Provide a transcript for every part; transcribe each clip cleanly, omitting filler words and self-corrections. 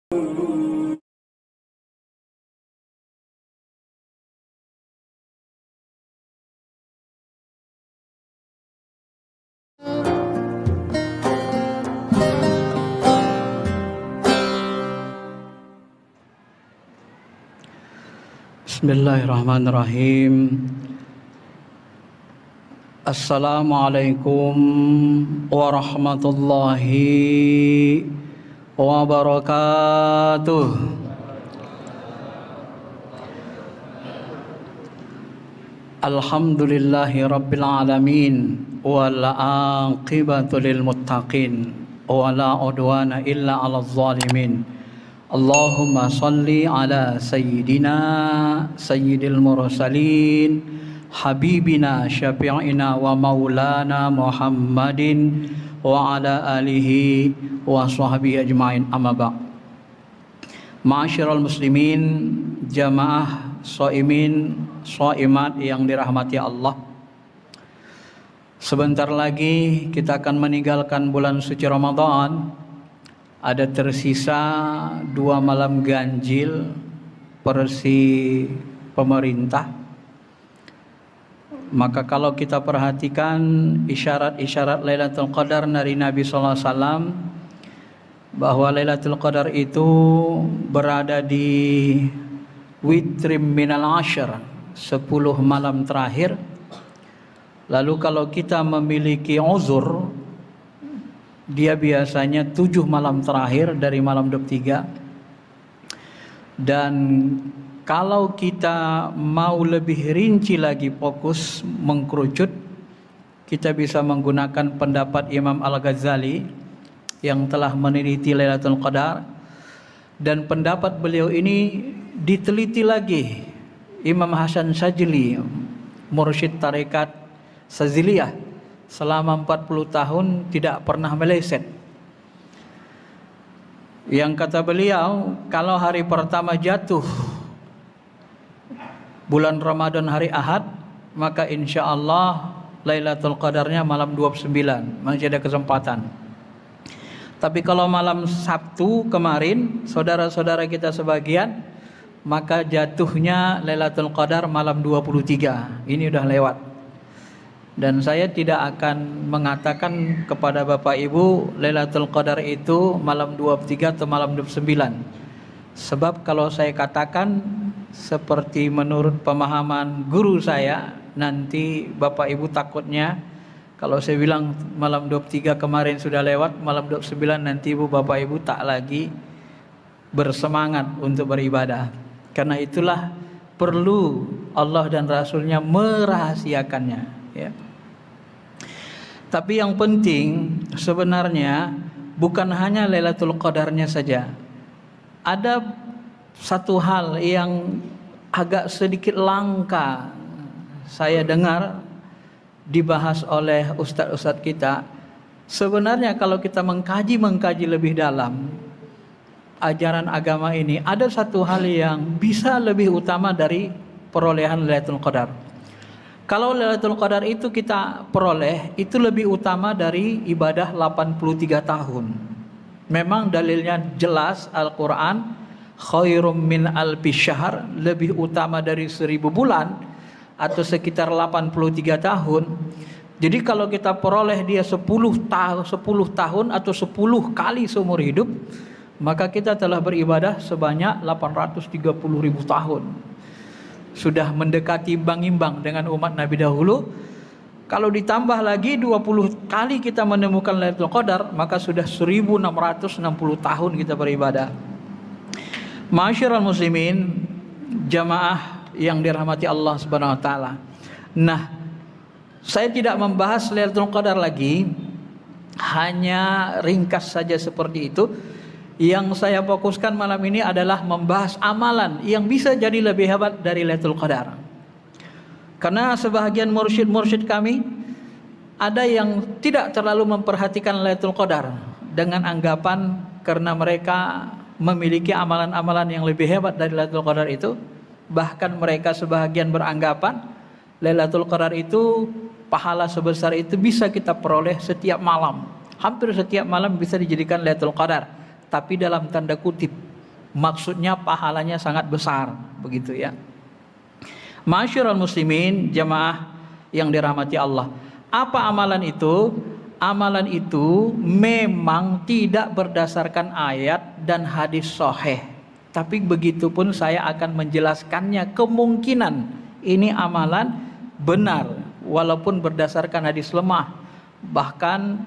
Bismillahirrahmanirrahim. Assalamualaikum warahmatullahi wabarakatuh. Alhamdulillahi rabbil alamin wal aqibatu lil muttaqin wa la udwana illa 'alal zalimin. Allahumma salli ala sayyidina sayyidil mursalin habibina syafi'ina wa maulana Muhammadin wa ala alihi wa sahbihi ajma'in, amma ba'd. Ma'asyiral muslimin, jamaah shaimin shaimat yang dirahmati Allah. Sebentar lagi kita akan meninggalkan bulan suci Ramadan. Ada tersisa 2 malam ganjil versi pemerintah. Maka kalau kita perhatikan isyarat-isyarat Lailatul Qadar dari Nabi SAW, bahwa Lailatul Qadar itu berada di witrim minal ashr, 10 malam terakhir. Lalu kalau kita memiliki uzur, dia biasanya 7 malam terakhir dari malam 23. Dan kalau kita mau lebih rinci lagi, fokus mengkerucut, kita bisa menggunakan pendapat Imam Al-Ghazali yang telah meneliti Lailatul Qadar. Dan pendapat beliau ini diteliti lagi Imam Hasan Syadzili, mursyid tarekat Sadziliyah, selama 40 tahun tidak pernah meleset. Yang kata beliau, kalau hari pertama jatuh bulan Ramadan hari Ahad, maka insya Allah Lailatul Qadarnya malam 29, masih ada kesempatan. Tapi kalau malam Sabtu kemarin, saudara-saudara kita sebagian, maka jatuhnya Lailatul Qadar malam 23. Ini udah lewat. Dan saya tidak akan mengatakan kepada Bapak Ibu Lailatul Qadar itu malam 23 atau malam 29. Sebab kalau saya katakan seperti menurut pemahaman guru saya, nanti Bapak Ibu takutnya kalau saya bilang malam 23 kemarin sudah lewat, malam 29 nanti Ibu Bapak Ibu tak lagi bersemangat untuk beribadah. Karena itulah perlu Allah dan Rasulnya merahasiakannya, ya. Tapi yang penting sebenarnya bukan hanya Lailatul Qadarnya saja. Ada satu hal yang agak sedikit langka saya dengar dibahas oleh ustadz-ustadz kita. Sebenarnya kalau kita mengkaji lebih dalam ajaran agama ini, ada satu hal yang bisa lebih utama dari perolehan Lailatul Qadar. Kalau Lailatul Qadar itu kita peroleh, itu lebih utama dari ibadah 83 tahun. Memang dalilnya jelas, Al-Quran, khairum min alfi syahr, lebih utama dari 1000 bulan, atau sekitar 83 tahun. Jadi kalau kita peroleh dia 10 tahun atau 10 kali seumur hidup, maka kita telah beribadah sebanyak 830.000 tahun. Sudah mendekati imbang-imbang dengan umat Nabi dahulu. Kalau ditambah lagi 20 kali kita menemukan Lailatul Qadar, maka sudah 1660 tahun kita beribadah. Ma'asyiral muslimin, jamaah yang dirahmati Allah Subhanahu wa taala. Nah, saya tidak membahas Lailatul Qadar lagi, hanya ringkas saja seperti itu. Yang saya fokuskan malam ini adalah membahas amalan yang bisa jadi lebih hebat dari Lailatul Qadar. Karena sebahagian mursyid-mursyid kami ada yang tidak terlalu memperhatikan Lailatul Qadar dengan anggapan karena mereka memiliki amalan-amalan yang lebih hebat dari Lailatul Qadar itu. Bahkan mereka sebahagian beranggapan Lailatul Qadar itu pahala sebesar itu bisa kita peroleh setiap malam. Hampir setiap malam bisa dijadikan Lailatul Qadar, tapi dalam tanda kutip. Maksudnya pahalanya sangat besar, begitu ya. Ma'asyiral muslimin, jamaah yang dirahmati Allah. Apa amalan itu? Amalan itu memang tidak berdasarkan ayat dan hadis sahih. Tapi begitupun saya akan menjelaskannya, kemungkinan ini amalan benar walaupun berdasarkan hadis lemah. Bahkan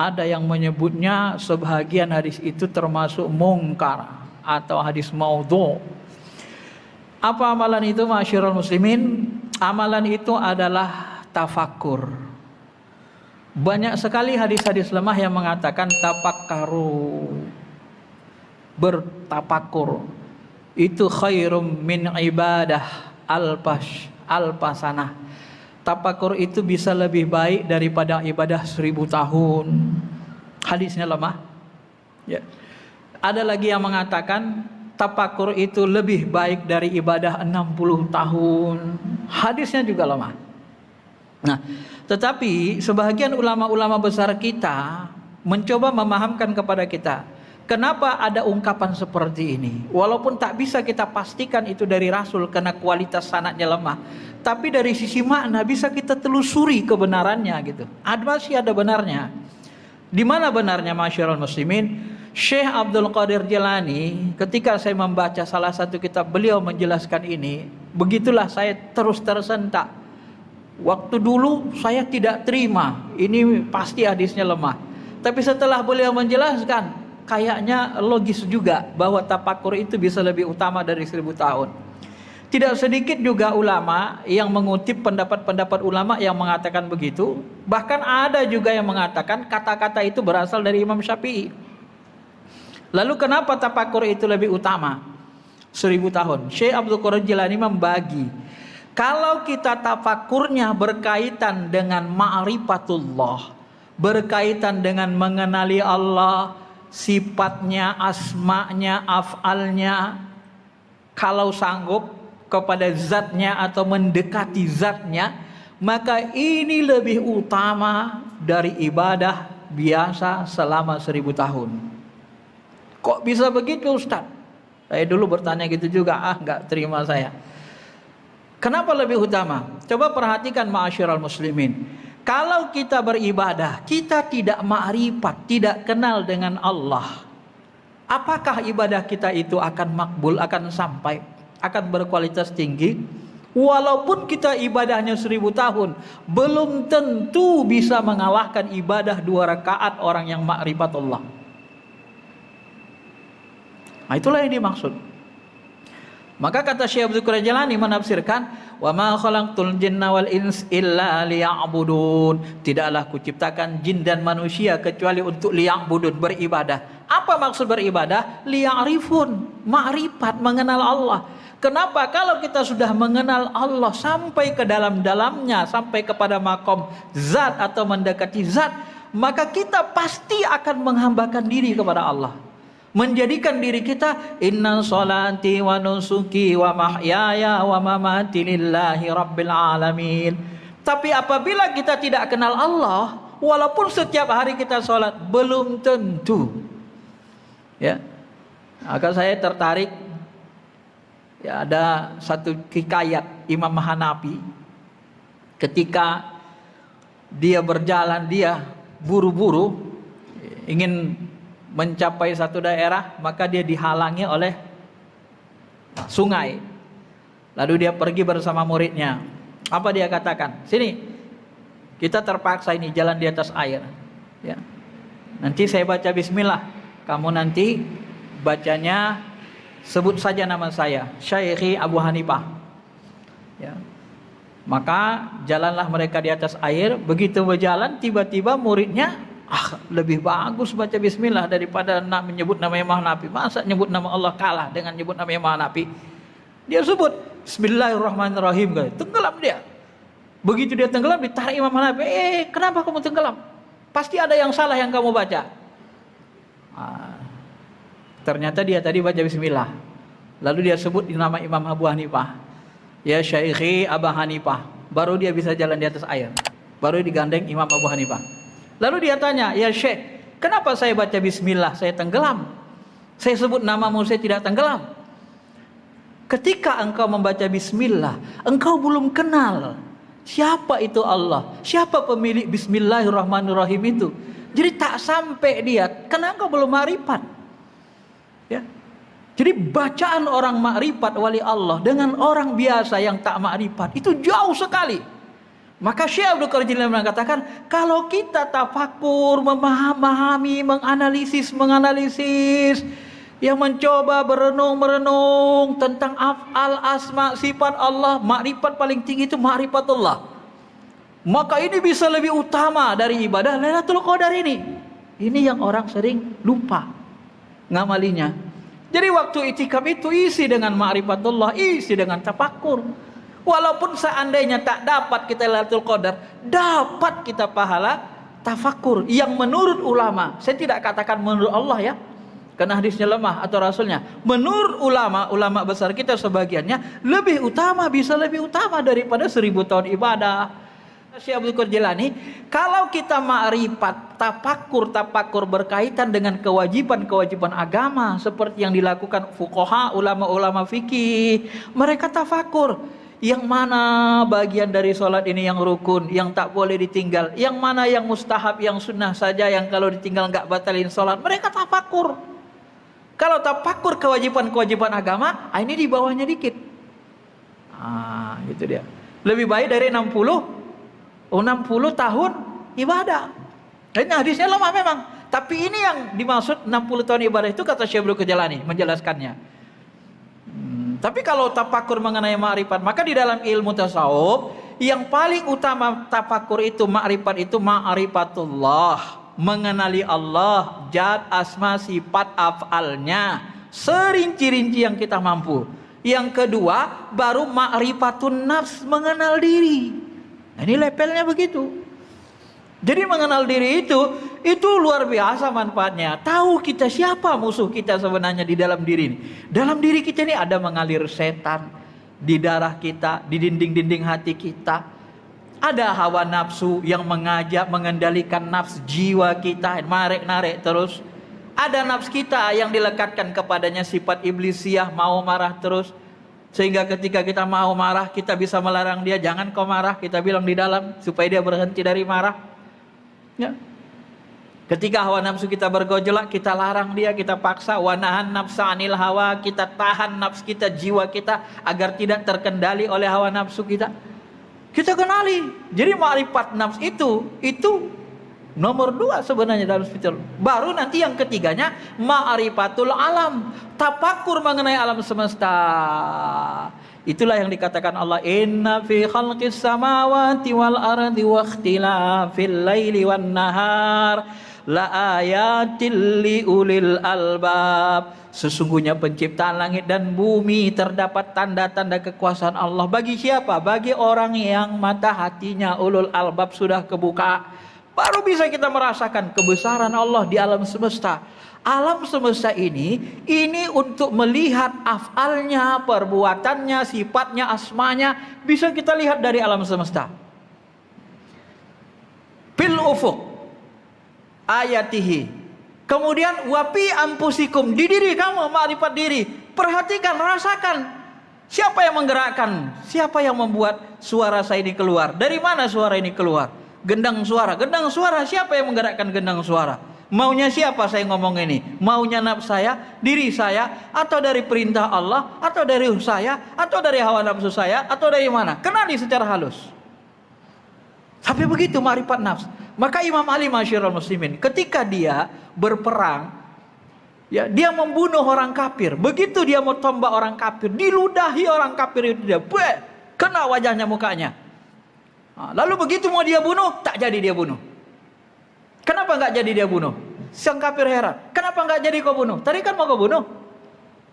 ada yang menyebutnya sebahagian hadis itu termasuk mungkar atau hadis maudhu. Apa amalan itu, ma'asyiral muslimin? Amalan itu adalah tafakkur. Banyak sekali hadis-hadis lemah yang mengatakan tafakkaru, bertafakur itu khairum min ibadah alpasanah. Tafakur itu bisa lebih baik daripada ibadah 1000 tahun. Hadisnya lemah ya. Ada lagi yang mengatakan tafakur itu lebih baik dari ibadah 60 tahun. Hadisnya juga lemah. Nah, tetapi sebahagian ulama-ulama besar kita mencoba memahamkan kepada kita, kenapa ada ungkapan seperti ini. Walaupun tak bisa kita pastikan itu dari Rasul karena kualitas sanadnya lemah, tapi dari sisi makna bisa kita telusuri kebenarannya gitu. Masih ada benarnya. Di mana benarnya, ma'asyiral muslimin? Syekh Abdul Qadir Jilani, ketika saya membaca salah satu kitab beliau menjelaskan ini, begitulah saya terus tersentak. Waktu dulu saya tidak terima, ini pasti hadisnya lemah. Tapi setelah beliau menjelaskan, kayaknya logis juga bahwa tafakur itu bisa lebih utama dari 1000 tahun. Tidak sedikit juga ulama yang mengutip pendapat-pendapat ulama yang mengatakan begitu. Bahkan ada juga yang mengatakan kata-kata itu berasal dari Imam Syafi'i. Lalu kenapa tafakur itu lebih utama 1000 tahun? Syekh Abdul Qadir Jilani membagi, kalau kita tafakurnya berkaitan dengan ma'rifatullah, berkaitan dengan mengenali Allah, sifatnya, asma'nya, af'alnya, kalau sanggup kepada zatnya atau mendekati zatnya, maka ini lebih utama dari ibadah biasa selama 1000 tahun. Kok bisa begitu, Ustaz? Saya dulu bertanya gitu juga, nggak terima saya. Kenapa lebih utama? Coba perhatikan, ma'asyiral muslimin. Kalau kita beribadah, kita tidak ma'rifat, tidak kenal dengan Allah, apakah ibadah kita itu akan makbul, akan sampai, akan berkualitas tinggi? Walaupun kita ibadahnya 1000 tahun, belum tentu bisa mengalahkan ibadah 2 rakaat orang yang ma'rifat Allah. Nah, itulah yang dimaksud. Maka kata Syekh Abdul Qadir Jilani menafsirkan, wa ma khalaqtul jinna wal ins illa liya'budun. Tidaklah kuciptakan jin dan manusia kecuali untuk liya'budun, beribadah. Apa maksud beribadah? Liya'rifun, ma'rifat, mengenal Allah. Kenapa? Kalau kita sudah mengenal Allah sampai ke dalam-dalamnya, sampai kepada makom zat atau mendekati zat, maka kita pasti akan menghambakan diri kepada Allah. Menjadikan diri kita, inna sholati wa nusuki wa mahyaya wa mamati lillahi rabbil alamin. Tapi apabila kita tidak kenal Allah, walaupun setiap hari kita sholat, belum tentu. Ya, maka saya tertarik. Ya, ada satu hikayat Imam Hanafi. Ketika dia berjalan, dia buru-buru ingin mencapai satu daerah, maka dia dihalangi oleh sungai. Lalu dia pergi bersama muridnya. Apa dia katakan? Sini, kita terpaksa ini jalan di atas air. Ya. Nanti saya baca bismillah. Kamu nanti bacanya sebut saja nama saya, Syaikhi Abu Hanifah. Ya. Maka jalanlah mereka di atas air. Begitu berjalan, tiba-tiba muridnya, lebih bagus baca bismillah daripada menyebut nama Imam Hanafi. Masa nyebut nama Allah kalah dengan nyebut nama Imam Hanafi? Dia sebut Bismillahirrahmanirrahim, tenggelam dia. Begitu dia tenggelam, ditarik Imam Hanafi. Kenapa kamu tenggelam? Pasti ada yang salah yang kamu baca. Ternyata dia tadi baca bismillah. Lalu dia sebut nama Imam Abu Hanifah, ya Syaikhi Abu Hanifah. Baru dia bisa jalan di atas air. Baru digandeng Imam Abu Hanifah. Lalu dia tanya, ya Syekh, kenapa saya baca bismillah saya tenggelam? Saya sebut namamu, saya tidak tenggelam. Ketika engkau membaca bismillah, engkau belum kenal siapa itu Allah, siapa pemilik bismillahirrahmanirrahim itu. Jadi tak sampai dia, karena engkau belum ma'rifat. Ya. Jadi bacaan orang ma'rifat wali Allah dengan orang biasa yang tak ma'rifat itu jauh sekali. Maka Syekh Abdul Qadir Jilani mengatakan, kalau kita tafakur, memahami, menganalisis, yang mencoba berenung tentang af'al, asma, sifat Allah, makrifat paling tinggi itu makrifatullah. Maka ini bisa lebih utama dari ibadah Lailatul Qadar ini. Ini yang orang sering lupa ngamalinya. Jadi waktu itikaf itu isi dengan makrifatullah, isi dengan tafakur. Walaupun seandainya tak dapat kita Lailatul Qadar, dapat kita pahala tafakur yang menurut ulama, saya tidak katakan menurut Allah ya, karena hadisnya lemah atau rasulnya. Menurut ulama besar kita sebagiannya lebih utama, bisa lebih utama daripada 1000 tahun ibadah. Syekh Abdul Qadir Jilani, kalau kita ma'rifat, tafakur berkaitan dengan kewajiban agama seperti yang dilakukan fuqaha, ulama-ulama fikih, mereka tafakur. Yang mana bagian dari sholat ini yang rukun, yang tak boleh ditinggal, yang mana yang mustahab, yang sunnah saja, yang kalau ditinggal nggak batalin sholat, mereka tafakur. Kalau tafakur kewajiban agama, ini di bawahnya dikit. Gitu dia. Lebih baik dari 60 tahun ibadah. Ini hadisnya lemah memang. Tapi ini yang dimaksud 60 tahun ibadah itu kata Syekh Abdul Qadir Jilani menjelaskannya. Tapi kalau tafakur mengenai ma'rifat, maka di dalam ilmu tasawuf yang paling utama tafakur itu ma'rifat itu ma'rifatullah, mengenali Allah, zat, asma, sifat, af'alnya serinci-rinci yang kita mampu. Yang kedua baru ma'rifatun nafs, mengenal diri. Nah, ini levelnya begitu. Jadi mengenal diri itu luar biasa manfaatnya. Tahu kita siapa musuh kita sebenarnya di dalam diri ini. Dalam diri kita ini ada mengalir setan di darah kita, di dinding-dinding hati kita. Ada hawa nafsu yang mengajak, mengendalikan nafs jiwa kita, narik terus. Ada nafs kita yang dilekatkan kepadanya sifat iblisiah, mau marah terus. Sehingga ketika kita mau marah, kita bisa melarang dia, jangan kau marah, kita bilang di dalam supaya dia berhenti dari marah. Ya. Ketika hawa nafsu kita bergejolak, kita larang dia, kita paksa. Wanahan nafsa anil hawa, kita tahan nafsu kita, jiwa kita agar tidak terkendali oleh hawa nafsu kita. Kita kenali. Jadi ma'rifat nafs itu nomor 2 sebenarnya dalam spiritual. Baru nanti yang ketiganya ma'rifatul alam, tafakur mengenai alam semesta. Itulah yang dikatakan Allah, inna fi khalqis samawati wal ardi wa ikhtilafil laili wan nahar la ayatil li ulil albab. Sesungguhnya penciptaan langit dan bumi terdapat tanda-tanda kekuasaan Allah. Bagi siapa? Bagi orang yang mata hatinya ulul albab sudah kebuka. Baru bisa kita merasakan kebesaran Allah di alam semesta. Alam semesta ini untuk melihat af'alnya, perbuatannya, sifatnya, asmanya, bisa kita lihat dari alam semesta. Fil ufuq ayatihi. Kemudian wapi ampusikum, di diri kamu, ma'rifat diri. Perhatikan, rasakan. Siapa yang menggerakkan? Siapa yang membuat suara saya ini keluar? Dari mana suara ini keluar? Gendang suara, siapa yang menggerakkan gendang suara? Maunya siapa saya ngomong ini? Maunya nafsu saya, diri saya, atau dari perintah Allah, atau dari saya, atau dari hawa nafsu saya, atau dari mana? Kenali secara halus. Sampai begitu ma'rifat nafs. Maka Imam Ali masyarul muslimin, ketika dia berperang, ya, dia membunuh orang kafir. Begitu dia mau tombak orang kafir, diludahi orang kafir itu dia, kena wajahnya, mukanya. Lalu begitu mau dia bunuh, tak jadi dia bunuh. Kenapa nggak jadi dia bunuh? Sang kafir heran. Kenapa nggak jadi kau bunuh? Tadi kan mau kau bunuh.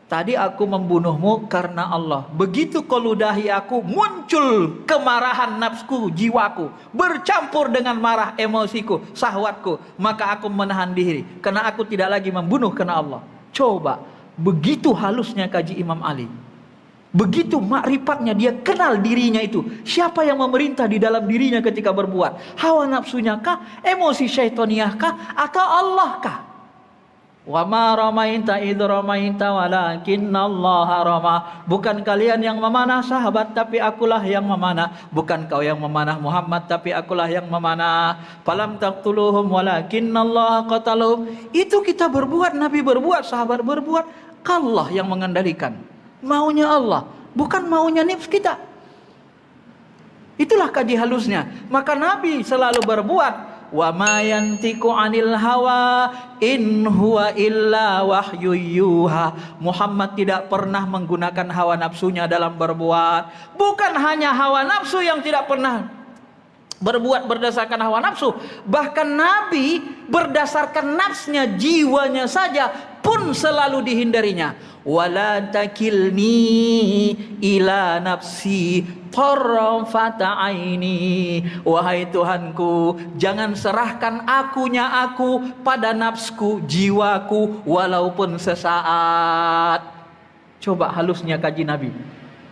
Tadi aku membunuhmu karena Allah. Begitu kau ludahi aku, muncul kemarahan nafsuku, jiwaku, bercampur dengan marah emosiku, syahwatku. Maka aku menahan diri, karena aku tidak lagi membunuh karena Allah. Coba, begitu halusnya kaji Imam Ali. Begitu makrifatnya, dia kenal dirinya itu. Siapa yang memerintah di dalam dirinya ketika berbuat? Hawa nafsunya kah? Emosi syaitoniah kah? Atau Allah kah? Wa ma ramaita id ramaita walakinallaha rama. Bukan kalian yang memanah sahabat, tapi akulah yang memanah. Bukan kau yang memanah Muhammad, tapi akulah yang memanah. Falam taqtuluhum walakinallaha qataluhum. Itu kita berbuat, Nabi berbuat, sahabat berbuat. Allah yang mengendalikan. Maunya Allah, bukan maunya nafsu kita. Itulah kaji halusnya. Maka Nabi selalu berbuat. Wa ma yantiqu 'anil hawa in huwa illa wahyu yuha. Muhammad tidak pernah menggunakan hawa nafsunya dalam berbuat. Bukan hanya hawa nafsu yang tidak pernah berbuat berdasarkan hawa nafsu, bahkan Nabi berdasarkan nafsnya, jiwanya saja pun selalu dihindarinya. Wala takilni ila nafsi tarfata aini. Wahai Tuhanku, jangan serahkan akunya aku pada nafsku, jiwaku, walaupun sesaat. Coba halusnya kaji Nabi.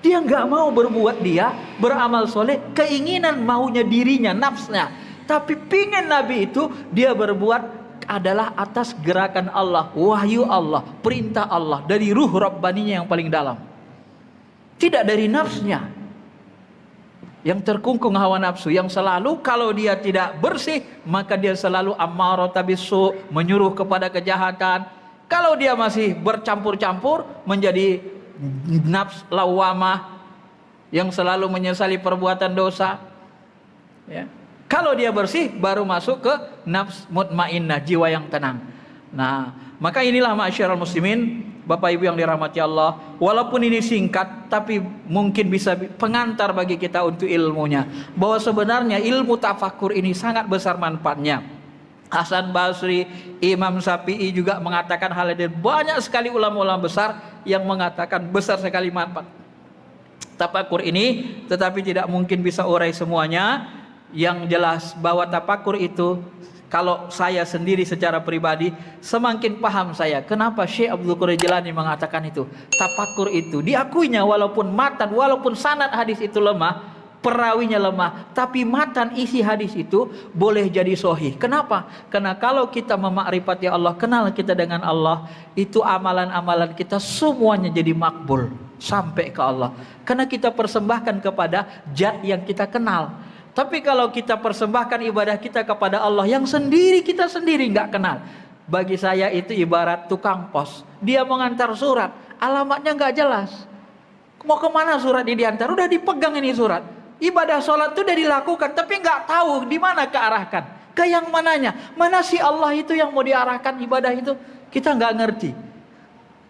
Dia nggak mau berbuat, dia beramal soleh, keinginan maunya dirinya, nafsnya. Tapi pingin Nabi itu dia berbuat adalah atas gerakan Allah, wahyu Allah, perintah Allah dari ruh Rabbaninya yang paling dalam. Tidak dari nafsnya yang terkungkung hawa nafsu, yang selalu kalau dia tidak bersih maka dia selalu ammarata bisu, menyuruh kepada kejahatan. Kalau dia masih bercampur-campur menjadi nafs lawamah yang selalu menyesali perbuatan dosa, ya. Kalau dia bersih baru masuk ke nafs mutmainnah, jiwa yang tenang. Nah, maka inilah ma'asyiral muslimin, Bapak Ibu yang dirahmati Allah, walaupun ini singkat tapi mungkin bisa pengantar bagi kita untuk ilmunya, bahwa sebenarnya ilmu tafakur ini sangat besar manfaatnya. Hasan Basri, Imam Syafi'i juga mengatakan hal ini. Banyak sekali ulama-ulama besar yang mengatakan besar sekali manfaat tafakur ini, tetapi tidak mungkin bisa urai semuanya. Yang jelas bahwa tafakur itu, kalau saya sendiri secara pribadi semakin paham saya kenapa Syekh Abdul Qadir Jilani mengatakan itu. Tafakur itu diakuinya walaupun matan, walaupun sanad hadis itu lemah, perawinya lemah, tapi matan isi hadis itu boleh jadi sahih. Kenapa? Karena kalau kita memakrifati Allah, kenal kita dengan Allah, itu amalan-amalan kita semuanya jadi makbul sampai ke Allah. Karena kita persembahkan kepada zat yang kita kenal. Tapi kalau kita persembahkan ibadah kita kepada Allah yang sendiri kita sendiri nggak kenal, bagi saya itu ibarat tukang pos. Dia mengantar surat, alamatnya nggak jelas. Mau kemana surat ini diantar? Udah dipegang ini surat. Ibadah sholat itu udah dilakukan, tapi nggak tahu di mana kearahkan. Ke yang mananya? Mana si Allah itu yang mau diarahkan ibadah itu? Kita nggak ngerti.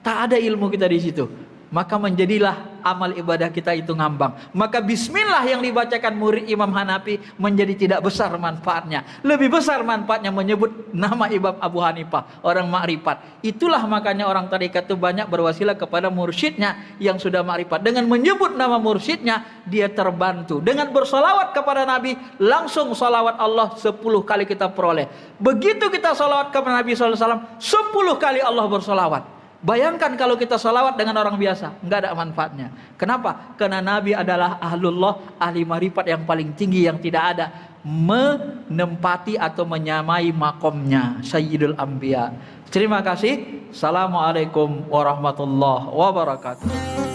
Tak ada ilmu kita di situ. Maka menjadilah amal ibadah kita itu ngambang. Maka bismillah yang dibacakan murid Imam Hanafi menjadi tidak besar manfaatnya. Lebih besar manfaatnya menyebut nama Imam Abu Hanifah, orang makrifat. Itulah makanya orang tarekat itu banyak berwasilah kepada mursyidnya yang sudah makrifat. Dengan menyebut nama mursyidnya, dia terbantu. Dengan bersolawat kepada Nabi, langsung solawat Allah 10 kali kita peroleh. Begitu kita solawat kepada Nabi SAW, 10 kali Allah bersolawat. Bayangkan kalau kita salawat dengan orang biasa, nggak ada manfaatnya. Kenapa? Karena Nabi adalah ahlullah, ahli marifat yang paling tinggi yang tidak ada menempati atau menyamai makomnya Sayyidul Anbiya. Terima kasih. Assalamualaikum warahmatullahi wabarakatuh.